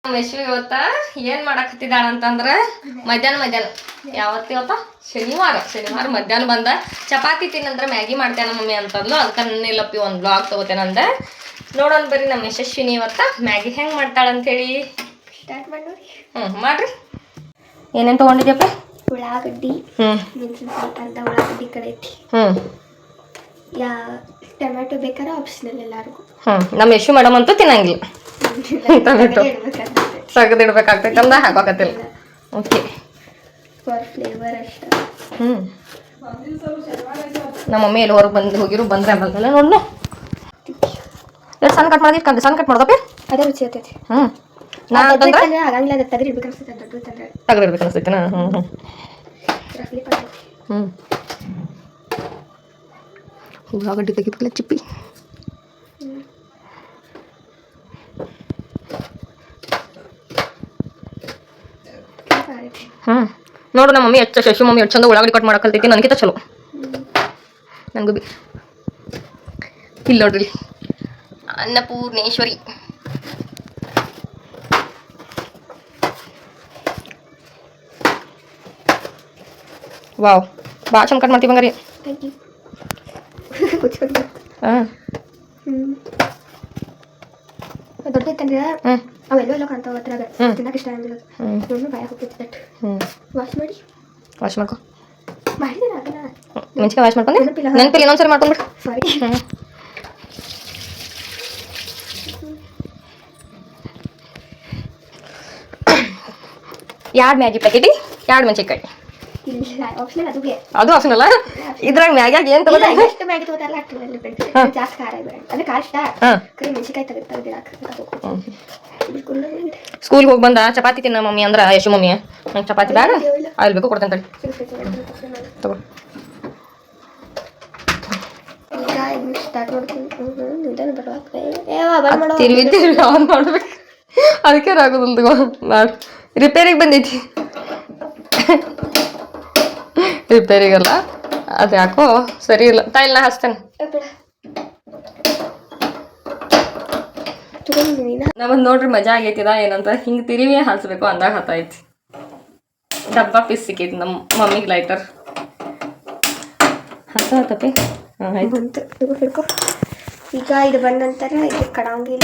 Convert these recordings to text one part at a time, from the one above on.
ಯಶ್ವಿ ಇವತ್ತ ಏನ್ ಮಾಡಕತ್ತಿದ್ದಾಳ ಅಂತಂದ್ರ ಮಧ್ಯಾಹ್ನ ಯಾವತ್ತಿವತ್ತ ಶನಿವಾರ ಮಧ್ಯಾಹ್ನ ಬಂದ ಚಪಾತಿ ತಿನ್ನಂದ್ರ ಮ್ಯಾಗಿ ಮಾಡ್ತೇನ ಮಮ್ಮಿ ಅಂತಂದ್ಲು. ಅದಕ್ಕೆ ನನ್ನಿಲ್ಲಪ್ಪಿ ಒಂದು ಬ್ಲಾಗ್ ತಗೋತೇನಂದ. ನೋಡೋಣ ಬರ್ರಿ ನಮ್ಮ ಯಶಸ್ವಿನಿ ಇವತ್ತ ಮ್ಯಾಗಿ ಹೆಂಗ್ ಮಾಡ್ತಾಳ ಅಂತೇಳಿ ಸ್ಟಾರ್ಟ್ ಮಾಡಿ. ಮಾಡ್ರಿ. ಏನೇನ್ ತಗೊಂಡಿದ್ಯಪ್ಪ? ಉಳ್ಳಾಗಡ್ಡಿ, ಮೆಣಸಿನಕಾಯಿ ಅಂತ ಉಳ್ಳಾಗಡ್ಡಿ ಕಡೆ ಐತಿ. ಟೊಮ್ಯಾಟೊ ಬೇಕಾರ ಆಪ್ಷನಲ್ ಎಲ್ಲಾರ್ಗು. ನಮ್ಮ ಯಶು ಮೇಡಮ್ ಅಂತೂ ತಿನ್ನಂಗಿಲ್ಲ ಟೊಮೆಟೊ. ಸಗದಿಡ್ಬೇಕಾಗ್ತೈತೆ ಅಂದ ಹಾಕೋಕತ್ತಿಲ್ಲ. ಓಕೆ, ಫಾರ್ ಫ್ಲೇವರ್ ಅಷ್ಟ. ನಮ್ಮ ಮಮ್ಮಿ ಎಲ್ಲಿ ಹೊರಗೆ ಹೋಗಿರು ಬಂದ್ರೆ ಬರ್ತಲ್ಲ ನೋಡ್ನು. ಎಷ್ಟು ಸಣ್ಣ ಕಟ್ ಮಾಡಿದ್ವಿ, ಸಣ್ಣ ಕಟ್ ಮಾಡೋದಪ್ಪಿ ಅದೇ ರುಚಿ ಆಗ್ತೈತಿ. ನಾ ಅಂತಂದ್ರೆ ಆಗಂಗಿಲ್ಲ, ಅದು ತೆಗೆದಿಡ್ಬೇಕು ಅನ್ಸುತ್ತೆ. ದೊಡ್ಡ ತಂದ್ರೆ ತೆಗೆದಿಡ್ಬೇಕು ಅನ್ಸುತ್ತೆ. ಉಳ್ಳಾಗಡ್ಡಿ ತೆಗಿಬೇಕಲ್ಲ ಚಿಪ್ಪಿ. ನೋಡು ನಮ್ಮ ಮಮ್ಮಿ ಶಶಿ ಮಮ್ಮಿ ಎಷ್ಟು ಚಂದ ಉಳ್ಳಾಗಡ್ಡಿ ಕಟ್ ಮಾಡಕ್ ಕಲ್ತೈತಿ. ನನಗಿಂತ ಚಲೋ ನನಗೂ ಬಿ. ಇಲ್ಲಿ ನೋಡ್ರಿ ಅನ್ನಪೂರ್ಣೇಶ್ವರಿ. ವಾವ್, ಭಾಳ ಚಂದ ಕಟ್ ಮಾಡ್ತೀವಿ ಹಂಗಾರಿ. ದೊಡ್ಡ ಇತ್ತಂದ್ರೆ ಅವೆಲ್ಲೋ ಕಾಣ್ತಾವ ಹತ್ರಾಗ ತಿನ್ನಕ್ಕೆ ಇಷ್ಟ ಆಗಿಲ್ಲ. ಬಾಯ ಹೋಗ್ತೈತಿ. ವಾಶ್ ಮಾಡ್ಕೊ. ಮಾಡಿದ್ರೆ ಆಗಲ್ಲ. ಮೆಣಸಿನ್ಕಾಯಿ ವಾಶ್ ಮಾಡ್ಕೊಂಡು ನೆನಪಿಲ್ಲ, ಇನ್ನೊಂದ್ಸರಿ ಮಾಡ್ಕೊಂಡ್ಬಿಡು. ಸಾರಿ. ಎರಡು ಮ್ಯಾಗಿ ಪ್ಯಾಕೆಟಿ, 2 ಮೆಣಸಿನ್ಕಾಯಿ. ಅದು ಆಪ್ಷನಲ್ಲ. ಇದ್ರಾಗ ಮ್ಯಾಗ್ಯಾಗ ಏನ್ ತಗೋದ? ಎಷ್ಟು ಮ್ಯಾಗಿ ತಗೋತಾರಲ್ಲ ಜಾಸ್ತಿ ಖಾರ ಇದೆ ಅಂದ್ರೆ ಖಾರ ಇಷ್ಟ. ಕರಿ ಮೆಣಸಿನ್ಕಾಯಿ ತೆಗೆದಿರಾಕ. ಸ್ಕೂಲ್ಗೆ ಹೋಗಿ ಬಂದ ಚಪಾತಿ ತಿನ್ನ ಮಮ್ಮಿ ಅಂದ್ರ ಯಶು ಮಮ್ಮಿ ನಂಗೆ ಚಪಾತಿ ಬೇಡ, ಆಯಿಲ್ ಬೇಕು, ಕೊಡ್ತೇನೆ ತಡಿ ತಗೋ. ತಿರ್ವಿ ಆನ್ ಮಾಡ್ಬೇಕು, ಅದಕ್ಕೆ ಆಗೋದಿಲ್ಲ. ತಗೋ ಮಾಡಿ. ರಿಪೇರಿಗೆ ಬಂದೈತಿ. ರಿಪೇರಿಗಲ್ಲ, ಅದು ಯಾಕೋ ಸರಿ ಇಲ್ಲ. ತಾಯಿಲ್ ನಾ ಹಚ್ತೇನೆ. ನಮ್ಮದು ನೋಡ್ರಿ ಮಜಾ ಆಗೈತಿದ. ಏನಂತ ಹಿಂಗೆ ತಿರಿವಿ ಹಚ್ಬೇಕು ಅಂದಾಗ ಹತ್ತೈತಿ. ಡಬ್ಬ ಪೀಸ್ ಸಿಕ್ಕೈತಿ ನಮ್ಮ ಮಮ್ಮಿಗೆ ಲೈಟರ್. ಹತ್ತಪಿ ಆಯ್ತು. ಈಗ ಇದು ಬಂದ ನಂತರ ಇದು ಕಡಂಗಿಲ್ಲ.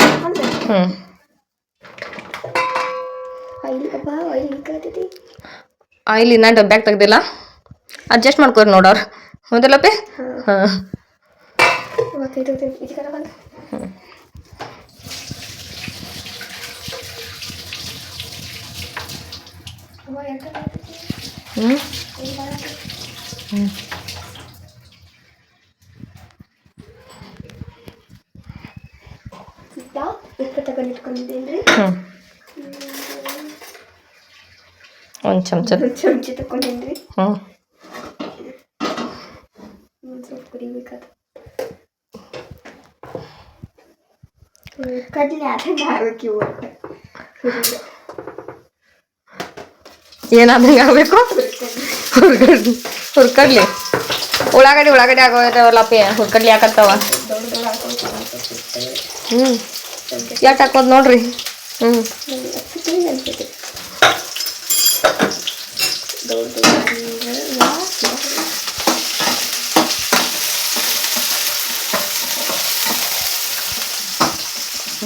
ಆಯಿಲ್ ಇನ್ನ ಡಬ್ಬ್ಯಾಗ ತೆಗ್ದಿಲ್ಲ, ಅಡ್ಜಸ್ಟ್ ಮಾಡ್ಕೋರಿ ನೋಡೋರು. ಹೌದಲ್ಲಪ್ಪಿ? ಹಾಂ. ಒಂದು ಚಮಚ ತಗೊಂಡೇನ್ರಿ. ಸ್ವಲ್ಪ ಕುಡಿಬೇಕಾದ ಕಡ್ಲಿ ಆದಂಗೆ ಆಗ್ಬೇಕು. ಏನಾದಂಗೆ ಆಗ್ಬೇಕು? ಹುರ್ಕಡ್ಲಿ ಉಳ್ಳಾಗಡ್ಡಿ ಆಗೋದವಲ್ಲಪ್ಪಿ. ಹುರ್ಕಡ್ಲಿ ಯಾಕತ್ತಾವ? ಯಾಕೆ ಹಾಕೋದು ನೋಡ್ರಿ.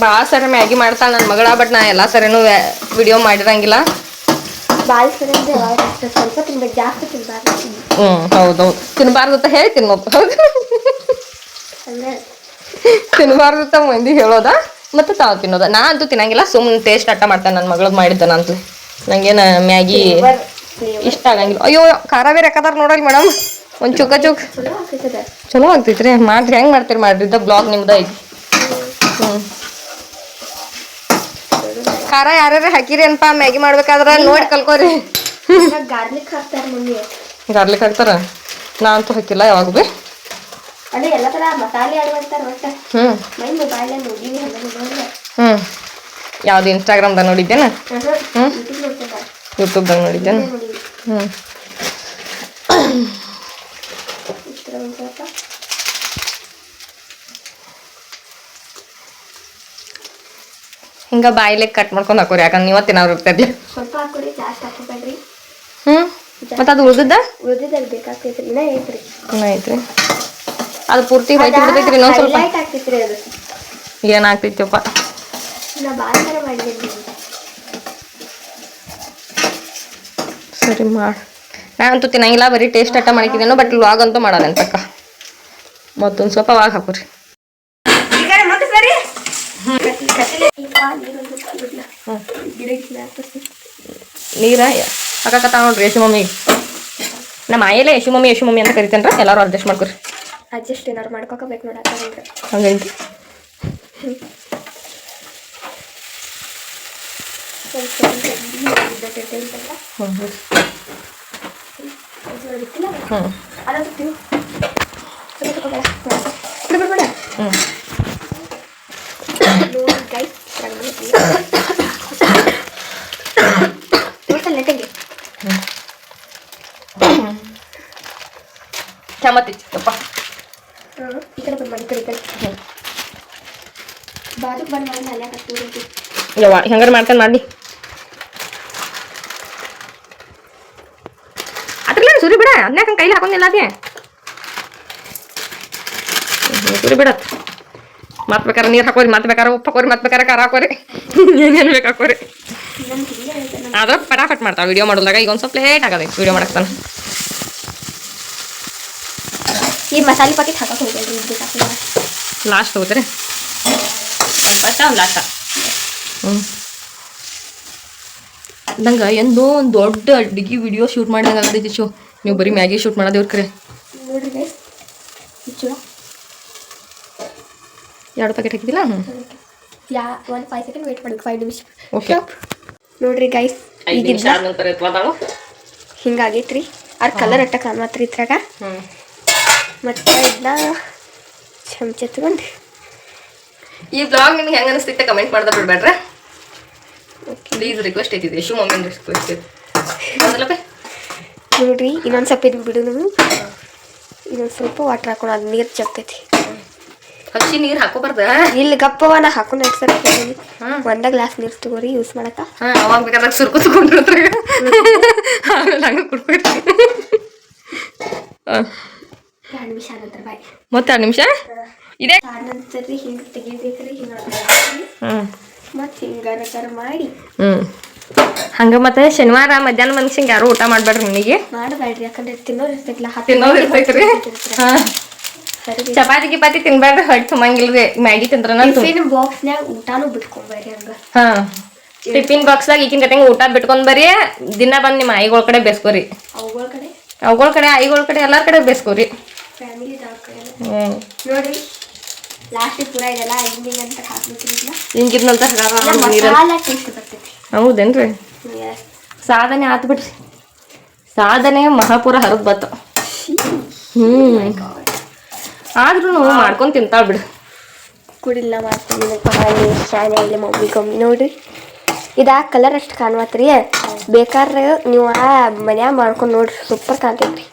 ಭಾಳ ಸರಿ ಮ್ಯಾಗಿ ಮಾಡ್ತಾಳೆ ನನ್ನ ಮಗಳ. ಬಟ್ ನಾ ಎಲ್ಲ ಸರಿನೂ ವಿಡಿಯೋ ಮಾಡಿರಂಗಿಲ್ಲ. ಸ್ವಲ್ಪ ತಿನ್ಬೇಕು, ಜಾಸ್ತಿ ತಿನ್ಬಾರ್ದು. ಹೌದೌದು, ತಿನ್ಬಾರ್ದು ಅಂತ ಹೇಳಿ ತಿನ್ನೋದು. ತಿನ್ಬಾರ್ದು ಅಂತ ಮಂದಿ ಹೇಳೋದ ಮತ್ತೆ ತಾವು ತಿನ್ನೋದ. ನಾ ಅಂತೂ ತಿನ್ನಂಗಿಲ್ಲ, ಸುಮ್ಮನೆ ಟೇಸ್ಟ್ ಅಟ್ಟ ಮಾಡ್ತಾನೆ. ನನ್ನ ಮಗಳು ಮಾಡಿದ್ದಾನ ಅಂತೂ ನಂಗೇನು ಮ್ಯಾಗಿ ಇಷ್ಟ ಆಗಂಗಿಲ್ಲ. ಅಯ್ಯೋ, ಖಾರ ಬೇರೆ ಹಾಕದಾರ ನೋಡಲ್ ಮೇಡಮ್. ಒಂದು ಚುಕ್ಕ ಚಲೋ ಆಗ್ತೈತ್ರಿ. ಮಾಡ್ರಿ, ಹೆಂಗೆ ಮಾಡ್ತೀರಿ ಮಾಡ್ರಿ. ಇದ್ದ ಬ್ಲಾಗ್ ನಿಮ್ದು ಐತಿ. ಖಾರ ಯಾರ್ಯಾರು ಹಾಕಿರಿ ಅನ್ಪ ಮ್ಯಾಗಿ ಮಾಡ್ಬೇಕಾದ್ರೆ ನೋಡಿ ಕಲ್ಕೋರಿ. ಗಾರ್ಲಿಕ್ ಹಾಕ್ತಾರ ಮಮ್ಮಿ. ಗಾರ್ಲಿಕ್ ಹಾಕ್ತಾರ? ನಾ ಅಂತೂ ಹಾಕಿಲ್ಲ ಯಾವಾಗ ಭೀ. ಅದೇ ಎಲ್ಲ ತರ ಮಸಾಲೆ ಆಡ್ ಮಾಡ್ತಾರ ಒಟ್ಟ. ಯಾವ್ದು ಇನ್ಸ್ಟಾಗ್ರಾಮ್ದಾಗ ನೋಡಿದ್ದೇನ? ಯೂಟ್ಯೂಬ್ದಾಗ ನೋಡಿದ್ದೇನ? ಹಿಂಗ ಬಾಯಿಲೆ ಕಟ್ ಮಾಡ್ಕೊಂಡು ಹಾಕೋರಿ, ಯಾಕಂದ್ರೆ ನೀವ ತಿನ್ನೋರು ಇರ್ತಿರ್ಲಿ. ಸ್ವಲ್ಪ ಹಾಕೋರಿ, ಜಾಸ್ತಿ ಹಾಕೋಬೇಡ್ರಿ. ಮತ್ತೆ ಅದು ಉಳ್ದದ್ದ ಉಳ್ದಿದ್ದಲ್ಲಿ ಬೇಕಾಗ್ತೈತ್ರಿ, ಇನ್ನ ಐತ್ರಿ. ಐತ್ರಿ, ಅದು ಪೂರ್ತಿ ಹೋಯ್ತು ಬಿಡ್ತೈತ್ರಿ. ಇನ್ನೊಂದ್ ಸ್ವಲ್ಪ ಆಗ್ತೈತ್ರಿ ಅದು. ಏನಾಗ್ತೈತಪ್ಪ, ನಾ ಭಾಳ ಥರ ಮಾಡಿದ್ದೀನಿ. ಸರಿ ಮಾಡು. ನಾನಂತೂ ತಿನ್ನಂಗಿಲ್ಲ, ಬರೀ ಟೇಸ್ಟ್ ಅಟ್ಟ ಮಾಡಿಕಿದ್ದೇನೋ. ಬಟ್ ಲಾಗ್ ಅಂತೂ ಮಾಡೋಣ ಅಂತಕ್ಕ. ಮತ್ತೊಂದು ಸ್ವಲ್ಪ ವಾಗ ಹಾಕೋರಿ. ನೀರ ಹಾಕಕತ್ತ ನೋಡ್ರಿ ಯಶು ಮಮ್ಮಿ. ನಮ್ಮ ಆಯಲ್ಲೇ ಯಶು ಮಮ್ಮಿ ಅಂತ ಕರಿತೇನ್ರ. ಎಲ್ಲಾರು ಅಡ್ಜಸ್ಟ್ ಮಾಡ್ಕೊರಿ. ಅಡ್ಜಸ್ಟ್ ಏನಾರು ಮಾಡ್ಕೋಬೇಕು ನೋಡ. ಹಂಗೈತಿ. ಚಮತ್ತಿತ್ತಪ್ಪ. ಈ ಕಡೆ ಬಂದ್ ಮಾಡಿ, ಕಡೆ ಬಾಜುಕ್ ಬಂದ್ ಮಾಡಿ ಅಲ್ಲೇ ಕಟ್ಟಿ ಯವ್ವ ಹೆಂಗಾರ ಮಾಡ್ಕೊಂಡು ಮಾಡಿ. ಅದ್ರಲ್ಲ ಸುರಿ ಬಿಡ, ಅದನ್ನ ಕೈಲಿ ಹಾಕೊಂಡಿಲ್ಲ ಅದೇ ಸುರಿ ಬಿಡತ್. ಮತ್ ಬೇಕಾರೆ ನೀರು ಹಾಕೋರಿ, ಮತ್ ಬೇಕಾರೆ ಉಪ್ಪು ಹಾಕೋರಿ, ಮತ್ ಬೇಕಾರೆ ಖಾರ ಹಾಕೋರಿ, ಏನೇನು ಬೇಕು ಹಾಕೋರಿ. ಆದ್ರೆ ಫಟಾಫಟ್ ಮಾಡ್ತಾವ ವಿಡಿಯೋ ಮಾಡೋದಾಗ. ಈಗ ಒಂದು ಸ್ವಲ್ಪ ಲೇಟ್ ಆಗದೆ ವಿಡಿಯೋ ಮಾಡಕ್ತಾನ. ಈ ಮಸಾಲೆ ಪಾಕೆಟ್ ಹಾಕಕ್ಕೆ ಹೋಗ್ಬೇಡ್ರಿ, ಲಾಸ್ಟ್ ಹೋಗ್ತಾರೆ. ಫಸ್ಟ್ ಒಂದು ಲಾಸ್ಟ್. ನಂಗೆ ಎಂದೋ ಒಂದು ದೊಡ್ಡ ಅಡ್ಗೆ ವಿಡಿಯೋ ಶೂಟ್ ಮಾಡಿದಂಗೆ ಆಗದೈತಿ ಶೋ. ನೀವು ಬರೀ ಮ್ಯಾಗಿ ಶೂಟ್ ಮಾಡೋದೇವ್ರ ಕರೆ. ನೋಡ್ರಿ ಗೈಸ್, 2 ಪ್ಯಾಕೆಟ್ ಹಾಕಿದಿಲ್ಲ. ಒಂದು 5 ಸೆಕೆಂಡ್ ವೇಟ್ ಮಾಡಿ, 5 ನಿಮಿಷ. ಓಕೆ ನೋಡ್ರಿ ಗೈಸ್, ಹಿಂಗಾಗೈತ್ರಿ. ಅದ್ರ ಕಲರ್ ಅಟ್ಟ ಕಾಣತ್ರಿ ಇದ್ರಾಗ. ಮತ್ತೆ ಇದನ್ನ ಚಮಚ ತಗೊಂಡು ಈ ಬ್ಲಾಗ್ ನಿಮ್ಗೆ ಹೆಂಗೆ ಅನಿಸ್ತೈತೆ ಕಮೆಂಟ್ ಮಾಡ್ದೆ ಬಿಡ್ಬೇಡ್ರೆ. ಪ್ಲೀಸ್ ರಿಕ್ವೆಸ್ಟ್ ಐತಿದೆ, ಯಶು ಮಮ್ಮಿನ ರಿಕ್ವೆಸ್ಟ್ ಐತಿ. ನೋಡ್ರಿ ಇನ್ನೊಂದು ಸ್ವಲ್ಪ ಇದು ಬಿಡು. ನೀವು ಇನ್ನೊಂದು ಸ್ವಲ್ಪ ವಾಟರ್ ಹಾಕೊಂಡು ಅದು ನೀರು ಚಪ್ತೈತಿ. ಹಸಿ ನೀರು ಹಾಕೋಬಾರ್ದ. ಇಲ್ಲಿ ಗಪ್ಪವ ನಾ ಹಾಕೊಂಡು ಸರ್ ಒಂದ ಗ್ಲಾಸ್ ನೀರು ತಗೋರಿ ಯೂಸ್ ಮಾಡಕ. ಅವಾಗ ಬೇಕಾದಾಗ ಸುರ್ಕೊಂಡ್ರೆ ಆಮೇಲೆ ಹಂಗೆ ಕುಡ್ಬೇಕು. 2 ನಿಮಿಷ ಆನಂತರ ಬಾಯ್. ಮತ್ತೆ 2 ನಿಮಿಷ ಇದೆ. ಆನಂತರ ಹಿಂಗೆ ತೆಗಿಬೇಕ್ರಿ. ಹಿಂಗೆ ಮತ್ತೆ ಹಿಂಗಾರ ಮಾಡಿ ಹಂಗ. ಮತ್ತೆ ಶನಿವಾರ ಮಧ್ಯಾಹ್ನ ಮನುಷ್ಯಂಗೆ ಯಾರು ಊಟ ಮಾಡ್ಬೇಡ್ರಿ. ನನಗೆ ಮಾಡಬೇಡ್ರಿ, ಯಾಕಂದ್ರೆ ತಿನ್ನೋರು ಇರ್ತೈತಿಲ್ಲ. ತಿನ್ನೋದು ಇರ್ತೈತ್ರಿ. ಚಪಾತಿ ಗಿಪಾತಿ ತಿನ್ಬೇಡ್ರಿ, ಹೊಟ್ಟೆ ತುಂಬಂಗಿಲ್ರಿ. ಮ್ಯಾಗಿ ತಿಂದ್ರ ಟಿಫಿನ್ ಬಾಕ್ಸ್ನ್ಯಾಗ ಊಟಾನು ಬಿಟ್ಕೊಂಬರ್ರಿ. ಹಂಗ ಟಿಫಿನ್ ಬಾಕ್ಸ್ದಾಗ ಈಗಿನ ಜೊತೆಗೆ ಊಟ ಬಿಟ್ಕೊಂಡ್ ಬರ್ರಿ. ದಿನ ಬಂದು ನಿಮ್ಮ ಆಯಿಗಳ ಕಡೆ ಬೇಸ್ಕೋರಿ. ಅವುಗಳ ಕಡೆ ಆಯಿಗಳ ಕಡೆ ಎಲ್ಲಾರ ಕಡೆ ಬೇಸ್ಕೋರಿ. ಫ್ಯಾಮಿಲಿ ನೋಡ್ರಿ ಲಾಸ್ಟ್ ಪೂರ ಇದೆಲ್ಲ ಹಿಂಗಿಂಗ್ ಅಂತ ಹಾಕ್ಬೇಕಿಲ್ಲ. ಹಿಂಗಿದ್ನಂತ ಹೌದೇನ್ರಿ? ಸಾಧನೆ ಆತ್ ಬಿಡ್ರಿ. ಸಾಧನೆ ಮಹಾಪುರ ಹರಿದ್ ಬತ್ತ. ಆದ್ರೂ ಮಾಡ್ಕೊಂಡು ತಿಂತಾಳ ಬಿಡು. ಕುಡಿಲ್ಲ ಮಾಡ್ತೀನಿ ಶಾನೆ ಇಲ್ಲಿ ಮಮ್ಮಿಗೊಮ್ಮೆ. ನೋಡ್ರಿ ಇದಾ ಕಲರ್ ಅಷ್ಟು ಕಾಣ್ವತ್ರಿ. ಬೇಕಾದ್ರೆ ನೀವು ಮನ್ಯಾಗ ಮಾಡ್ಕೊಂಡು ನೋಡ್ರಿ, ಸೂಪರ್ ಕಾಣ್ತೈತ್ರಿ.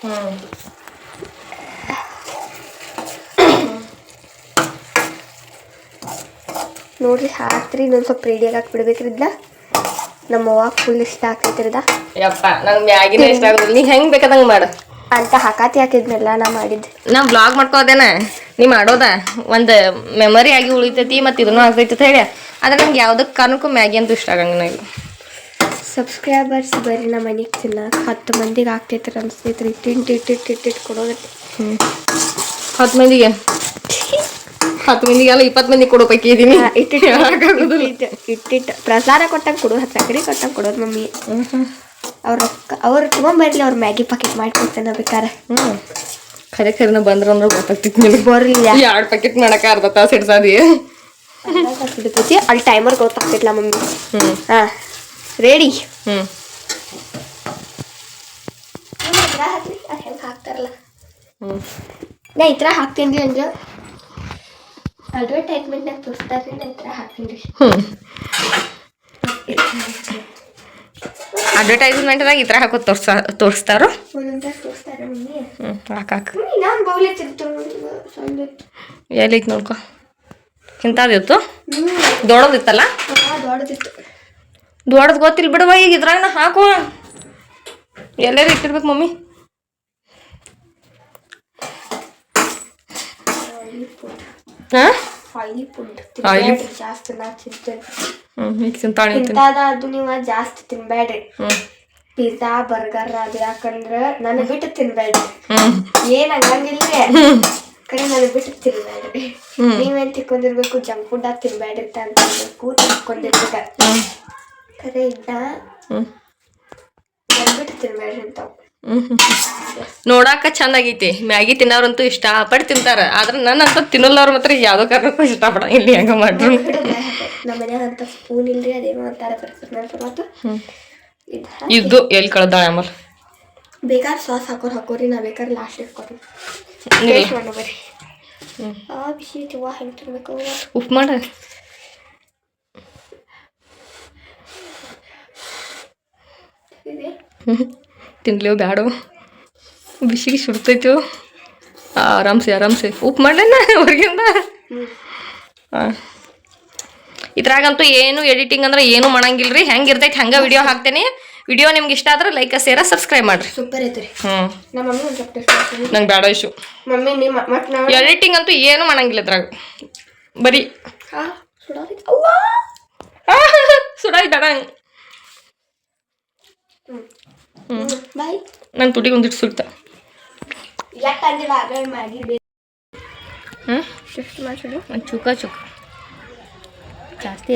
ನೋಡ್ರಿ ಹಾಕ್ರಿ. ಇನ್ನೊಂದು ಸ್ವಲ್ಪ ರೆಡಿಯಾಗಿ ಹಾಕ್ಬಿಡ್ಬೇಕ್ರಿ. ಇದನ್ನ ನಮ್ಮ ಅವ್ವ ಫುಲ್ ಇಷ್ಟ ಆಗ್ತೈತ್ರಿದ. ಯಪ್ಪ ನಂಗೆ ಮ್ಯಾಗಿನ ಇಷ್ಟ ಆಗೋದಿಲ್ಲ. ನೀ ಹೆಂಗೆ ಬೇಕಾದಂಗೆ ಮಾಡು ಅಂತ ಹಾಕಾತಿ ಹಾಕಿದ್ನೆಲ್ಲ ನಾ ಮಾಡಿದ್ದೆ. ನಾ ಬ್ಲಾಗ್ ಮಾಡ್ಕೋದೇನ ನೀ ಮಾಡೋದ ಒಂದು ಮೆಮೊರಿ ಆಗಿ ಉಳಿತೈತಿ. ಮತ್ತು ಇದನ್ನು ಆಗ್ತೈತಿ ಹೇಳಿ. ಆದ್ರೆ ನಂಗೆ ಯಾವುದಕ್ಕೆ ಕಾರಣಕ್ಕೂ ಮ್ಯಾಗಿ ಅಂತೂ ಇಷ್ಟ ಆಗಂಗಿಲ್ಲ. ಇಲ್ಲ ಸಬ್ಸ್ಕ್ರೈಬರ್ಸ್ ಬರ್ರಿ ನಮ್ಮ ಮನೆಗೆ ತಿನ್ನಕ್ಕೆ 10 ಮಂದಿಗೆ ಆಗ್ತೈತ್ರಿ ಅನಿಸ್ತೈತ್ರಿ. ಇಟ್ಟಿಟ್ಟು ಕೊಡೋದೈತಿ. 10 ಮಂದಿಗೆ 10 ಮಂದಿಗೆಲ್ಲ 20 ಮಂದಿ ಕೊಡೋ ಪೈಕಿ ಇದೀನಿ. ಇಟ್ಟಿಟ್ಟು ಪ್ರಸಾದ ಕೊಟ್ಟಂಗೆ ಕೊಡೋದು, ಸಕ್ಕರೆ ಕೊಟ್ಟಂಗೆ ಕೊಡೋದು ಮಮ್ಮಿ. ಅವ್ರು ತಗೊಂಬರ್ಲಿ, ಅವ್ರು ಮ್ಯಾಗಿ ಪಾಕೆಟ್ ಮಾಡ್ಕೊಡ್ತೇನೆ ಬೇಕಾರೆ. ಖರೆ ಖರೇನ ಬಂದ್ರ ಅಂದ್ರೆ ಗೊತ್ತಾಗ್ತಿತ್ತು ನಿಮಗೆ. ಬರ್ಲಿಲ್ಲ 2 ಪ್ಯಾಕೆಟ್ ಮಾಡಕ ಅರ್ಧ ತಾಸು ಹಿಡ್ಸದಿ. ಅಲ್ಲಿ ಟೈಮರ್ ಗೊತ್ತಾಗ್ತಿಲ್ಲ ಮಮ್ಮಿ. ಹಾ ರೆಡಿ. ಹಾಕ್ತಾರಲ್ಲ ನಾ ಈ ಥರ ಹಾಕ್ತೀನಿ ಅಂದ್ರೆ ಅಡ್ವರ್ಟೈಸ್ಮೆಂಟ್ನಾಗ ತೋರಿಸ್ತಾರ್ರಿ. ನಾ ಈ ಥರ ಹಾಕ್ತೀನಿ. ಅಡ್ವರ್ಟೈಸ್ಮೆಂಟ್ದಾಗ ಈ ಥರ ಹಾಕೋದು ತೋರಿಸ್ತಾರೋ. ನಾನು ಬೌಲೆ ತಿಂತು ಎಲ್ಲೈತಿ ನೋಡ್ಕೊ. ಇಂಥದಿತ್ತು ದೊಡ್ಡದಿತ್ತಲ್ಲ ದೊಡ್ಡದಿತ್ತು. ದೊಡ್ಡದು ಗೊತ್ತಿಲ್ಲ ಬಿಡುವ. ಈಗ ಇದ್ರಾಗ ನಾ ಹಾಕುವ ಎಲ್ಲರೂ ಇಟ್ಟಿರ್ಬೇಕು ಮಮ್ಮಿ. ಹಾಂ ಆಯಿಲಿ ಫುಡ್ ಆಯಿಲಿ ಜಾಸ್ತಿ ನಾ ತಿಂತೇನೆ. ಈಗ ತಿಂತಾಳೆ ಇಂಥದ ಅದು ನೀವು ಜಾಸ್ತಿ ತಿನ್ಬೇಡ್ರಿ. ಪಿಜ್ಜಾ ಬರ್ಗರ್ ಅದು ಯಾಕಂದ್ರೆ ನನಗೆ ಬಿಟ್ಟು ತಿನ್ಬೇಡ್ರಿ. ಏನ್ ಆಗಂಗಿಲ್ರಿ ಕಡೆ ನನಗೆ ಬಿಟ್ಟು ತಿನ್ಬೇಡ್ರಿ. ನೀವೇನ್ ತಿಕ್ಕೊಂಡಿರ್ಬೇಕು ಜಂಕ್ ಫುಡ್ ಆಗಿ ತಿನ್ಬೇಡ್ರಿ ಅಂತ ಅನ್ಬೇಕು. ತಿಕ್ಕೊಂಡಿರ್ಬೇಕ ಕರೆ ಇದ್ದ ನನಗೆ ಬಿಟ್ಟು ತಿನ್ಬೇಡ್ರಿ ಅಂತಾವ್. ನೋಡಾಕ ಚಂದಾಗೈತಿ. ಮ್ಯಾಗಿ ತಿನ್ನೋರಂತೂ ಇಷ್ಟಪಟ್ಟು ತಿಂತಾರ. ಆದ್ರೆ ನನ್ನಂತ ತಿನ್ನಲ್ಲವ್ರು ಮಾತ್ರ ಯಾವ್ದೋ ಕಾರಣಕ್ಕೂ ಇಷ್ಟಪಡಂಗಿಲ್ಲ. ಹೆಂಗ ಮಾಡ್ರು ನಮ್ಮ ಮನ್ಯಾಗ ಅಂತ ಸ್ಪೂನ್ ಇಲ್ರಿ. ಅದೇನೋ ಅಂತಾರ ಮತ್ತು ಇದು ಎಲ್ಲಿ ಕಳ್ದಾಳೆ ಆಮೇಲೆ. ಬೇಕಾದ್ರೆ ಸಾಸ್ ಹಾಕೋರಿ. ನಾ ಬೇಕಾದ್ರೆ ಲಾಸ್ಟ್ ಹಾಕೋರಿ. ಬರ್ರಿ ಬಿಸಿ ಐತಿವಾ ಹೆಂಗೆ ತಿನ್ಬೇಕು. ಉಪ್ಪು ಮಾಡ ತಿನ್ಲೇವು ಬ್ಯಾಡು. ಬಿಸಿಗೆ ಸುಡ್ತೈತು. ಆರಾಮ್ಸೆ ಉಪ್ಪು ಮಾಡ್ಲೇನ ಹೊರಗಿಂದ. ಹಾಂ ಇದ್ರಾಗಂತೂ ಏನು ಎಡಿಟಿಂಗ್ ಅಂದ್ರೆ ಏನು ಮಾಡಂಗಿಲ್ರಿ. ಹೆಂಗೆ ಇರ್ತೈತಿ ಹಂಗೆ ವಿಡಿಯೋ ಹಾಕ್ತೇನೆ. ವಿಡಿಯೋ ನಿಮ್ಗೆ ಇಷ್ಟ ಆದ್ರೆ ಲೈಕ್ ಶೇರ್ ಸಬ್ಸ್ಕ್ರೈಬ್ ಮಾಡ್ರಿ. ಸೂಪರ್ ಐತ್ರಿ. ನಮ್ಮ ಮಮ್ಮಿ ನಂಗೆ ಬೇಡ ಇಶ್ಯೂ. ಮಮ್ಮಿ ನಿಮ್ಮ ಎಡಿಟಿಂಗ್ ಅಂತೂ ಏನು ಮಾಡಂಗಿಲ್ಲ ಇದ್ರಾಗ. ಬರೀ ಸುಡಾಯಿ ಬೇಡ. ಬಾಯ್. ನನ್ನ ತುಟಿಗೆ ಒಂದಿಟ್ಟು ಸುಡ್ತ. ಚುಕ್ಕ ಜಾಸ್ತಿ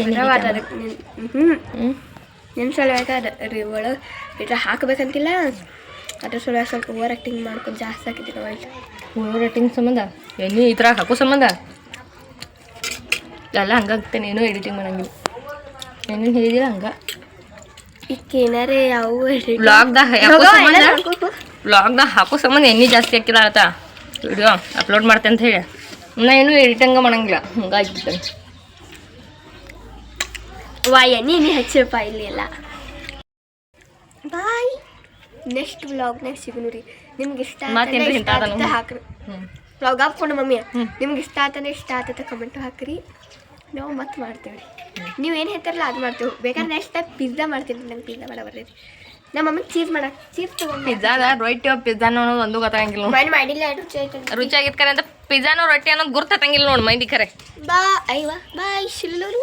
ನಿಮ್ಮ ಸಲುವಾಗಿ ಒಳಗೆ ಇಟ್ರೆ ಹಾಕಬೇಕಂತಿಲ್ಲ. ಅದ್ರ ಸಲುವಾಗಿ ಸ್ವಲ್ಪ ಓವರ್ ಆ್ಯಕ್ಟಿಂಗ್ ಮಾಡ್ಕೊಂಡು ಜಾಸ್ತಿ ಹಾಕಿದ್ದೀನಿ ಒಳ್ಳೆ. ಓವರ್ ಆ್ಯಕ್ಟಿಂಗ್ ಸಂಬಂಧ ಎಣ್ಣೆ ಈ ಥರ ಹಾಕೋ ಸಂಬಂಧ ಎಲ್ಲ ಹಂಗಾಗ್ತೇನೆ. ಏನೂ ಎಡಿಟಿಂಗ್ ಮಾಡಂಗಿಲ್ಲ. ಏನೇನು ಹೇಳಿದಿಲ್ಲ ಹಂಗೆ. ಏನಾರೇ ಯಾವ ವ್ಲಾಗ್ದಾಗ ಹಾಕೋ ಸಂಬಂಧ ಎಣ್ಣೆ ಜಾಸ್ತಿ ಹಾಕಿಲ್ಲ ಆತ ವಿಡಿಯೋ ಅಪ್ಲೋಡ್ ಮಾಡ್ತೆ ಅಂತ ಹೇಳಿ ನಾ ಏನೂ ಎಡಿಟಿಂಗ ಮಾಡಂಗಿಲ್ಲ. ಹಂಗಾಗಿರ್ತೇನೆ. ಎಣ್ಣೆ ಹಚ್ಚಿರಪ್ಪ ಇಲ್ಲಿ ಎಲ್ಲ. ಬಾಯ್. ನೆಕ್ಸ್ಟ್ ವ್ಲಾಗ್ನಾಗ ಸಿಗೋಣ ರೀ. ನಿಮ್ಗೆ ಇಷ್ಟ ಆತ ಹಾಕ್ರಿ. ವ್ಲಾಗ್ ಹಾಕ್ಕೊಂಡು ಮಮ್ಮಿ ನಿಮ್ಗೆ ಇಷ್ಟ ಆತಂದ್ರೆ ಕಮೆಂಟ್ ಹಾಕ್ರಿ. ನಾವು ಮತ್ತೆ ಮಾಡ್ತೇವೆ ರೀ. ನೀವು ಏನು ಹೇಳ್ತಾರಲ್ಲ ಅದು ಮಾಡ್ತೇವೆ. ಬೇಕಾದ್ರೆ ನೆಕ್ಸ್ಟ್ ಟೈಮ್ ಪಿಜ್ಜಾ ಮಾಡ್ತೀನಿ. ನಂಗೆ ಪಿಜ್ಜಾ ಮಾಡ ಬರ್ರಿ. ನಮ್ಮ ಮಮ್ಮಿಗೆ ಚೀಸ್ ತೊಗೊಂಡು ಪಿಜ್ಜಾದ ರೊಟ್ಟಿ ಪಿಜ್ಜಾನ ಅನ್ನೋದು ಒಂದು ಗೊತ್ತಾಗಂಗಿಲ್ಲ. ಮಾಡಿಲ್ಲ ರುಚಿ ಆಗಿತ್ತು ಕರೆ ಅಂತ ಪಿಜ್ಜಾನೋ ರೊಟ್ಟಿ ಅನ್ನೋದು ಗುರ್ತಂಗಿಲ್ಲ ನೋಡಿ ಮೈಂದಿ ಖರೆ. ಬಾಯ್ ಶಿಲ್ಲೂರು.